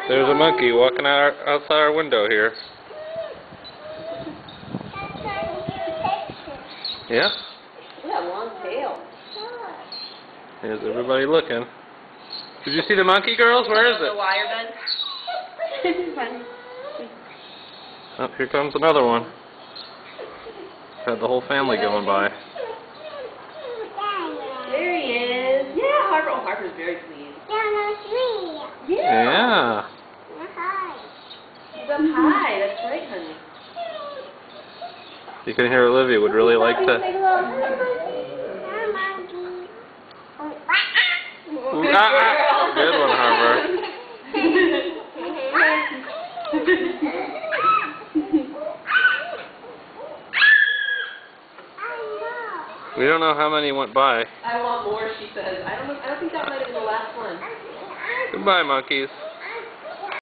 There's a monkey walking outside our window here. Yeah? Look at that long tail. Here's everybody looking. Did you see the monkey, girls? Where is The it? wire gun. Oh, here comes another one. Had the whole family going by. There he is. Yeah, Harper. Oh, Harper's very pleased. Yeah. Yeah. He's up high. That's right, honey. You can hear Olivia would really like to. Good Good one, Harper. We don't know how many went by. I want more, she says. I don't think that might have been the last one. Goodbye, monkeys.